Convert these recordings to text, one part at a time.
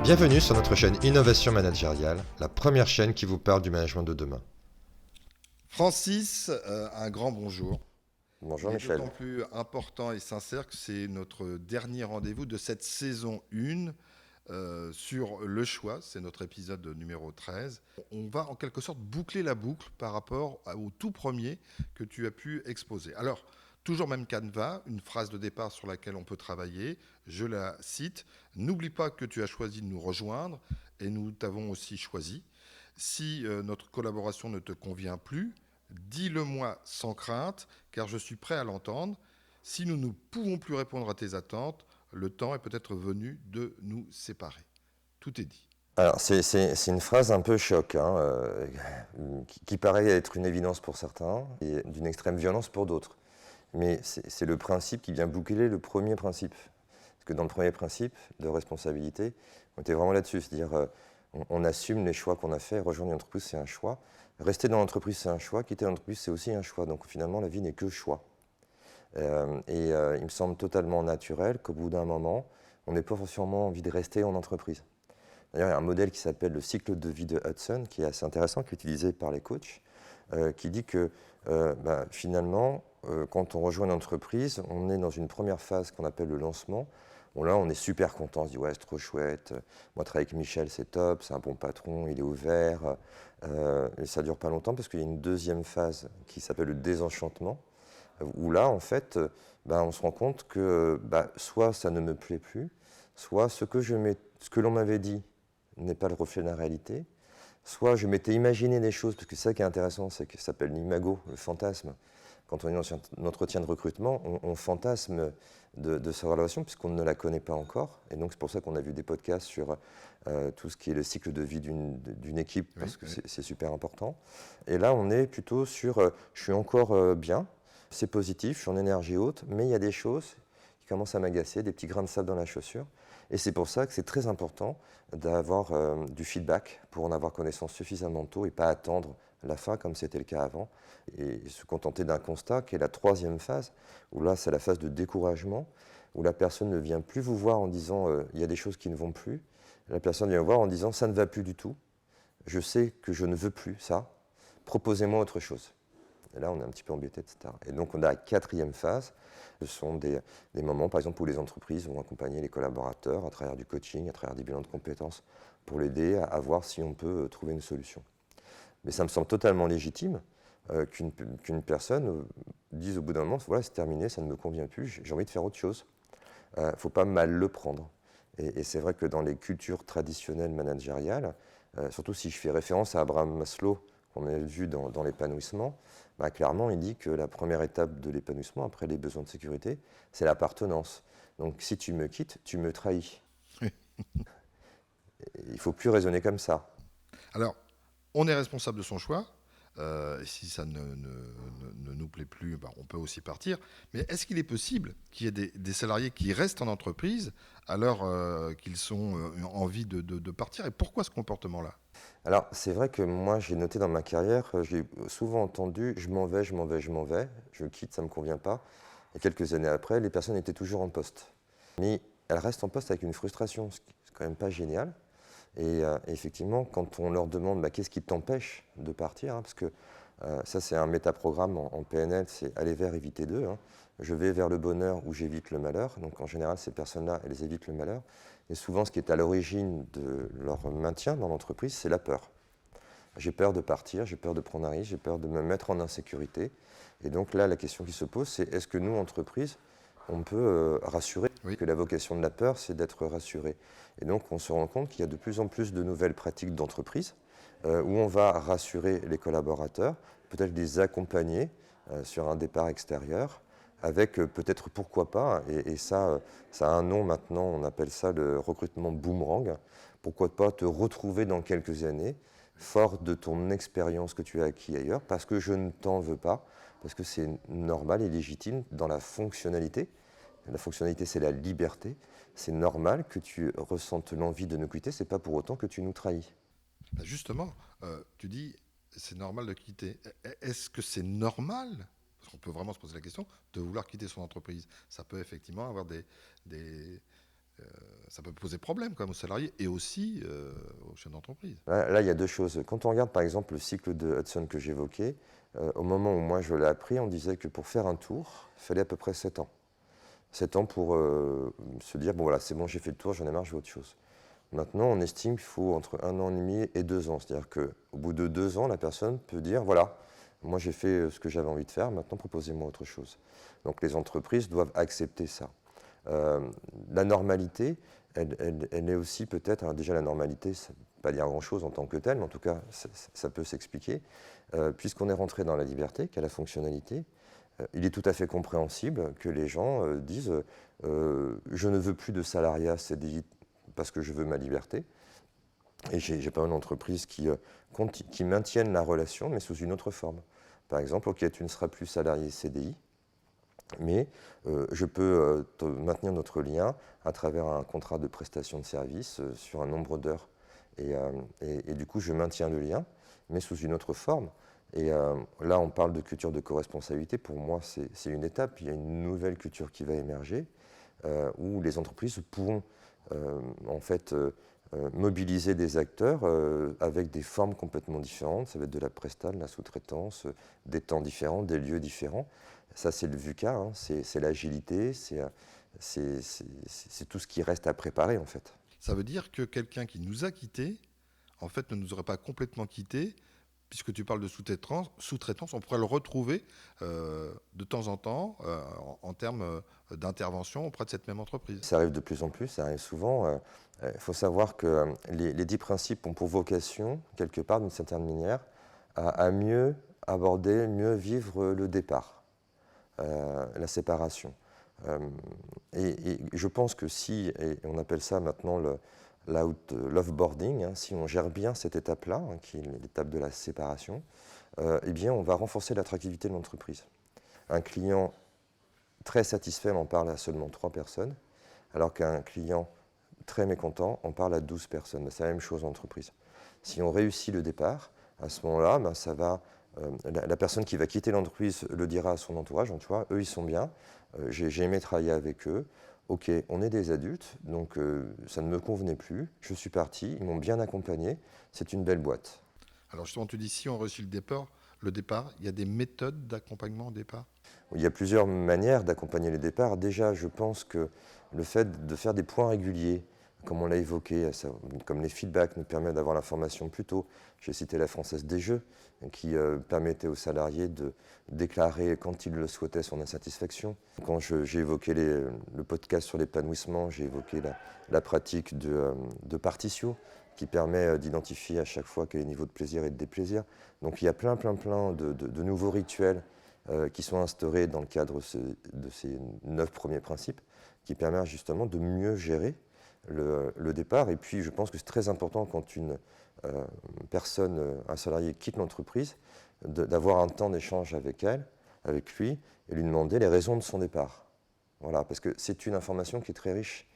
Bienvenue sur notre chaîne Innovation Managériale, la première chaîne qui vous parle du management de demain. Francis, un grand bonjour. Bonjour Il est Michel. d'autant plus important et sincère que c'est notre dernier rendez-vous de cette saison 1 sur le choix. C'est notre épisode numéro 13. On va en quelque sorte boucler la boucle par rapport au tout premier que tu as pu exposer. Alors, toujours même canevas, une phrase de départ sur laquelle on peut travailler. Je la cite. N'oublie pas que tu as choisi de nous rejoindre et nous t'avons aussi choisi. Si notre collaboration ne te convient plus, dis-le-moi sans crainte, car je suis prêt à l'entendre. Si nous ne pouvons plus répondre à tes attentes, le temps est peut-être venu de nous séparer. Tout est dit. Alors c'est une phrase un peu choc, qui paraît être une évidence pour certains et d'une extrême violence pour d'autres. Mais c'est le principe qui vient boucler le premier principe. Parce que dans le premier principe de responsabilité, on était vraiment là-dessus, c'est-à-dire on assume les choix qu'on a faits. Rejoindre une entreprise, c'est un choix. Rester dans l'entreprise, c'est un choix. Quitter l'entreprise, c'est aussi un choix. Donc finalement, la vie n'est que choix. Il me semble totalement naturel qu'au bout d'un moment, on n'ait pas forcément envie de rester en entreprise. D'ailleurs, il y a un modèle qui s'appelle le cycle de vie de Hudson, qui est assez intéressant, qui est utilisé par les coachs, qui dit que finalement, quand on rejoint une entreprise, on est dans une première phase qu'on appelle le lancement. Bon, là, on est super content, on se dit ouais, c'est trop chouette, moi travailler avec Michel, c'est top, c'est un bon patron, il est ouvert, et ça ne dure pas longtemps parce qu'il y a une deuxième phase qui s'appelle le désenchantement, où là, en fait, on se rend compte que soit ça ne me plaît plus, soit ce que l'on m'avait dit n'est pas le reflet de la réalité, soit je m'étais imaginé des choses, parce que c'est ça qui est intéressant, c'est que ça s'appelle l'imago, le fantasme. Quand on est dans un entretien de recrutement, on fantasme de sa relation, puisqu'on ne la connaît pas encore. Et donc c'est pour ça qu'on a vu des podcasts sur tout ce qui est le cycle de vie d'une équipe, parce que c'est super important. Et là, on est plutôt sur je suis encore bien, c'est positif, je suis en énergie haute, mais il y a des choses qui commencent à m'agacer, des petits grains de sable dans la chaussure. Et c'est pour ça que c'est très important d'avoir du feedback pour en avoir connaissance suffisamment tôt et pas attendre la fin comme c'était le cas avant et se contenter d'un constat qui est la troisième phase, où là c'est la phase de découragement, où la personne ne vient plus vous voir en disant il y a des choses qui ne vont plus, la personne vient vous voir en disant ça ne va plus du tout, je sais que je ne veux plus ça, proposez-moi autre chose. Et là, on est un petit peu embêté, etc. Et donc, on a la quatrième phase. Ce sont des moments, par exemple, où les entreprises vont accompagner les collaborateurs à travers du coaching, à travers des bilans de compétences, pour l'aider à voir si on peut trouver une solution. Mais ça me semble totalement légitime qu'une personne dise au bout d'un moment, voilà, c'est terminé, ça ne me convient plus, j'ai envie de faire autre chose. Il ne faut pas mal le prendre. Et c'est vrai que dans les cultures traditionnelles managériales, surtout si je fais référence à Abraham Maslow, qu'on a vu dans l'épanouissement, clairement, il dit que la première étape de l'épanouissement, après les besoins de sécurité, c'est l'appartenance. Donc si tu me quittes, tu me trahis. Il ne faut plus raisonner comme ça. Alors, on est responsable de son choix. Si ça ne nous plaît plus, on peut aussi partir. Mais est-ce qu'il est possible qu'il y ait des salariés qui restent en entreprise alors qu'ils sont envie de partir? Et pourquoi ce comportement-là? Alors, c'est vrai que moi, j'ai noté dans ma carrière, j'ai souvent entendu « je m'en vais, je m'en vais, je m'en vais, je quitte, ça ne me convient pas ». Et quelques années après, les personnes étaient toujours en poste. Mais elles restent en poste avec une frustration, ce qui n'est quand même pas génial. Et effectivement, quand on leur demande qu'est-ce qui t'empêche de partir, parce que ça c'est un métaprogramme en PNL, c'est aller vers, éviter d'eux. Je vais vers le bonheur ou j'évite le malheur. Donc en général, ces personnes-là, elles évitent le malheur. Et souvent, ce qui est à l'origine de leur maintien dans l'entreprise, c'est la peur. J'ai peur de partir, j'ai peur de prendre un risque, j'ai peur de me mettre en insécurité. Et donc là, la question qui se pose, c'est est-ce que nous, entreprise, on peut rassurer? Oui. Que la vocation de la peur, c'est d'être rassuré. Et donc, on se rend compte qu'il y a de plus en plus de nouvelles pratiques d'entreprise où on va rassurer les collaborateurs, peut-être les accompagner sur un départ extérieur, avec peut-être pourquoi pas, et ça, ça a un nom maintenant, on appelle ça le recrutement boomerang, pourquoi pas te retrouver dans quelques années, fort de ton expérience que tu as acquis ailleurs, parce que je ne t'en veux pas, parce que c'est normal et légitime dans la fonctionnalité. La fonctionnalité, c'est la liberté. C'est normal que tu ressentes l'envie de nous quitter, c'est pas pour autant que tu nous trahis. Justement, tu dis c'est normal de quitter. Est-ce que c'est normal, parce qu'on peut vraiment se poser la question, de vouloir quitter son entreprise? Ça peut effectivement avoir des ça peut poser problème quand même aux salariés et aussi aux chefs d'entreprise. Là, il y a deux choses. Quand on regarde par exemple le cycle de Hudson que j'évoquais, au moment où moi je l'ai appris, on disait que pour faire un tour, il fallait à peu près 7 ans. 7 ans pour se dire, bon voilà, c'est bon, j'ai fait le tour, j'en ai marre, je veux autre chose. Maintenant, on estime qu'il faut entre 1 an et demi et 2 ans. C'est-à-dire qu'au bout de 2 ans, la personne peut dire, voilà, moi j'ai fait ce que j'avais envie de faire, maintenant proposez-moi autre chose. Donc les entreprises doivent accepter ça. La normalité, elle est aussi peut-être, alors déjà la normalité, ça ne veut pas dire grand-chose en tant que telle, mais en tout cas, ça peut s'expliquer. Puisqu'on est rentré dans la liberté, qui a la fonctionnalité, il est tout à fait compréhensible que les gens disent je ne veux plus de salariat CDI parce que je veux ma liberté. Et j'ai pas mal d'entreprises qui maintiennent la relation, mais sous une autre forme. Par exemple, ok, tu ne seras plus salarié CDI, mais je peux maintenir notre lien à travers un contrat de prestation de service sur un nombre d'heures. Et du coup, je maintiens le lien, mais sous une autre forme. Et là, on parle de culture de co-responsabilité. Pour moi, c'est une étape. Il y a une nouvelle culture qui va émerger où les entreprises pourront en fait mobiliser des acteurs avec des formes complètement différentes. Ça va être de la presta, de la sous-traitance, des temps différents, des lieux différents. Ça, c'est le VUCA, hein, c'est l'agilité, c'est tout ce qui reste à préparer en fait. Ça veut dire que quelqu'un qui nous a quittés, en fait, ne nous aurait pas complètement quittés, puisque tu parles de sous-traitance, on pourrait le retrouver de temps en temps en termes d'intervention auprès de cette même entreprise. Ça arrive de plus en plus, ça arrive souvent. Il faut savoir que les 10 principes ont pour vocation, quelque part, d'une certaine manière, à mieux aborder, mieux vivre le départ, la séparation. Et je pense que si, et on appelle ça maintenant l'offboarding, hein, si on gère bien cette étape-là, hein, qui est l'étape de la séparation, eh bien on va renforcer l'attractivité de l'entreprise. Un client très satisfait, on parle à seulement 3 personnes, alors qu'un client très mécontent, on parle à 12 personnes. C'est la même chose en entreprise. Si on réussit le départ, à ce moment-là, ben, ça va, la personne qui va quitter l'entreprise le dira à son entourage, tu vois, eux ils sont bien, j'ai aimé travailler avec eux, ok, on est des adultes, donc ça ne me convenait plus, je suis parti, ils m'ont bien accompagné, c'est une belle boîte. Alors justement, tu dis si on réussit le départ, il y a des méthodes d'accompagnement au départ? Il y a plusieurs manières d'accompagner les départs. Déjà, je pense que le fait de faire des points réguliers, comme on l'a évoqué, comme les feedbacks nous permettent d'avoir l'information plus tôt. J'ai cité la Française des Jeux, qui permettait aux salariés de déclarer quand ils le souhaitaient son insatisfaction. Quand j'ai évoqué le podcast sur l'épanouissement, j'ai évoqué la pratique de Partitio, qui permet d'identifier à chaque fois quel est le niveau de plaisir et de déplaisir. Donc il y a plein de nouveaux rituels qui sont instaurés dans le cadre de ces 9 premiers principes, qui permettent justement de mieux gérer le départ. Et puis je pense que c'est très important quand une personne, un salarié quitte l'entreprise, d'avoir un temps d'échange avec elle, avec lui, et lui demander les raisons de son départ. Voilà, parce que c'est une information qui est très riche.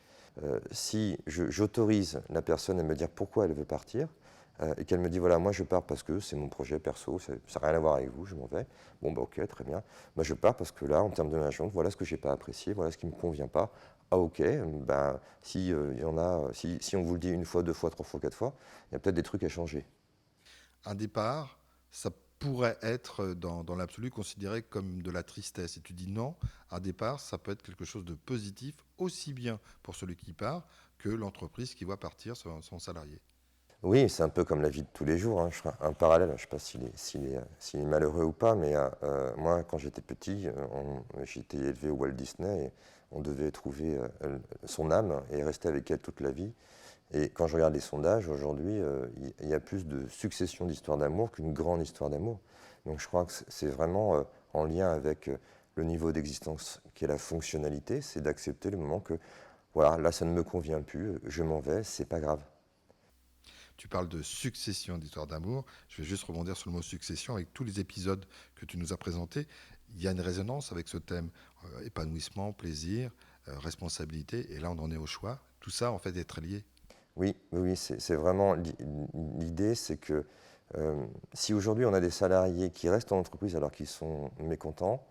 Si j'autorise la personne à me dire pourquoi elle veut partir, et qu'elle me dit voilà, moi je pars parce que c'est mon projet perso, ça n'a rien à voir avec vous, je m'en vais. Bon, bah ok, très bien. Moi je pars parce que là, en termes de management, voilà ce que j'ai pas apprécié, voilà ce qui me convient pas. Ah ok, ben, si on vous le dit une fois, deux fois, trois fois, quatre fois, il y a peut-être des trucs à changer. Un départ, ça pourrait être dans l'absolu considéré comme de la tristesse. Et tu dis non, un départ, ça peut être quelque chose de positif, aussi bien pour celui qui part que l'entreprise qui voit partir son salarié. Oui, c'est un peu comme la vie de tous les jours, hein. Je ferai un parallèle, je ne sais pas s'il est malheureux ou pas, mais moi, quand j'étais petit, j'ai été élevé au Walt Disney et on devait trouver son âme et rester avec elle toute la vie. Et quand je regarde les sondages, aujourd'hui, il y a plus de succession d'histoires d'amour qu'une grande histoire d'amour. Donc je crois que c'est vraiment en lien avec le niveau d'existence qui est la fonctionnalité, c'est d'accepter le moment que, voilà, là ça ne me convient plus, je m'en vais, c'est pas grave. Tu parles de succession d'histoires d'amour. Je vais juste rebondir sur le mot succession. Avec tous les épisodes que tu nous as présentés, il y a une résonance avec ce thème. Épanouissement, plaisir, responsabilité. Et là, on en est au choix. Tout ça, en fait, est très lié. Oui, c'est vraiment l'idée, c'est que si aujourd'hui on a des salariés qui restent en entreprise alors qu'ils sont mécontents,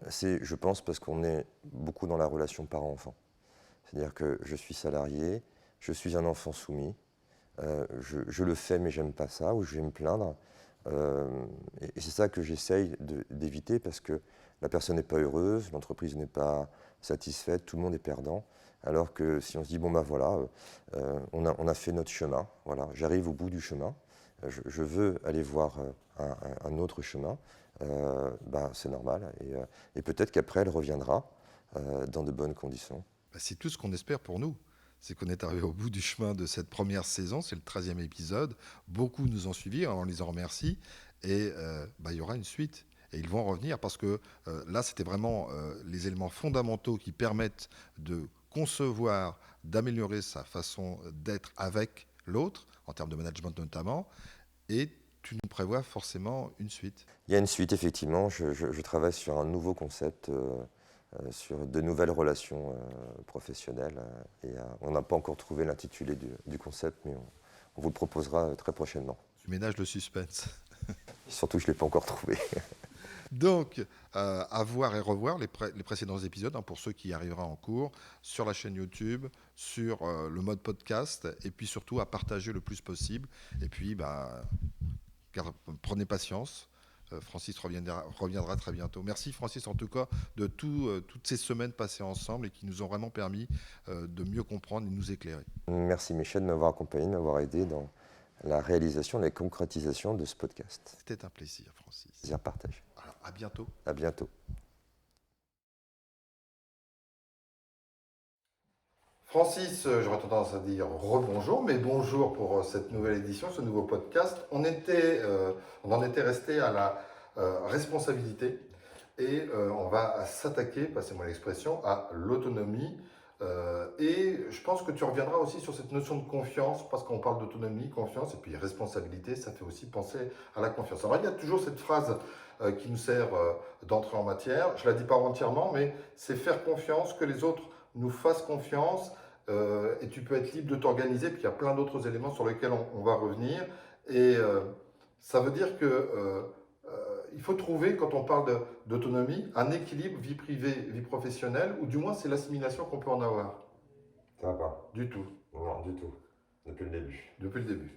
c'est, je pense, parce qu'on est beaucoup dans la relation parent-enfant. C'est-à-dire que je suis salarié, je suis un enfant soumis, je le fais mais j'aime pas ça, ou je vais me plaindre. Et c'est ça que j'essaye d'éviter parce que la personne n'est pas heureuse, l'entreprise n'est pas satisfaite, tout le monde est perdant. Alors que si on se dit, bon ben voilà, on a fait notre chemin, voilà, j'arrive au bout du chemin, je veux aller voir un autre chemin, ben, c'est normal. Et peut-être qu'après, elle reviendra dans de bonnes conditions. Bah, c'est tout ce qu'on espère pour nous. C'est qu'on est arrivé au bout du chemin de cette première saison, c'est le 13e épisode. Beaucoup nous ont suivis, on les en remercie. Et bah, il y aura une suite. Et ils vont revenir parce que là, c'était vraiment les éléments fondamentaux qui permettent de concevoir, d'améliorer sa façon d'être avec l'autre, en termes de management notamment. Et tu nous prévois forcément une suite. Il y a une suite, effectivement. Je travaille sur un nouveau concept, sur de nouvelles relations professionnelles. On n'a pas encore trouvé l'intitulé du concept, mais on vous le proposera très prochainement. Tu ménages le suspense. Surtout, je ne l'ai pas encore trouvé. Donc, à voir et revoir les précédents épisodes, hein, pour ceux qui arriveront en cours, sur la chaîne YouTube, sur le mode podcast, et puis surtout à partager le plus possible. Et puis, bah, prenez patience. Francis reviendra très bientôt. Merci Francis en tout cas de toutes ces semaines passées ensemble et qui nous ont vraiment permis de mieux comprendre et de nous éclairer. Merci Michel de m'avoir accompagné, de m'avoir aidé dans la réalisation, la concrétisation de ce podcast. C'était un plaisir Francis. Plaisir partagé. Alors, à bientôt. À bientôt. Francis, j'aurais tendance à dire rebonjour, mais bonjour pour cette nouvelle édition, ce nouveau podcast. On en était resté à la responsabilité et on va s'attaquer, passez-moi l'expression, à l'autonomie. Et je pense que tu reviendras aussi sur cette notion de confiance, parce qu'on parle d'autonomie, confiance, et puis responsabilité, ça fait aussi penser à la confiance. Alors il y a toujours cette phrase qui nous sert d'entrée en matière, je ne la dis pas entièrement, mais c'est faire confiance, que les autres nous fassent confiance, et tu peux être libre de t'organiser, puis il y a plein d'autres éléments sur lesquels on va revenir. Et ça veut dire que il faut trouver, quand on parle d'autonomie, un équilibre vie privée, vie professionnelle, ou du moins c'est l'assimilation qu'on peut en avoir. Ça va pas. Du tout. Non, du tout. Depuis le début. Depuis le début.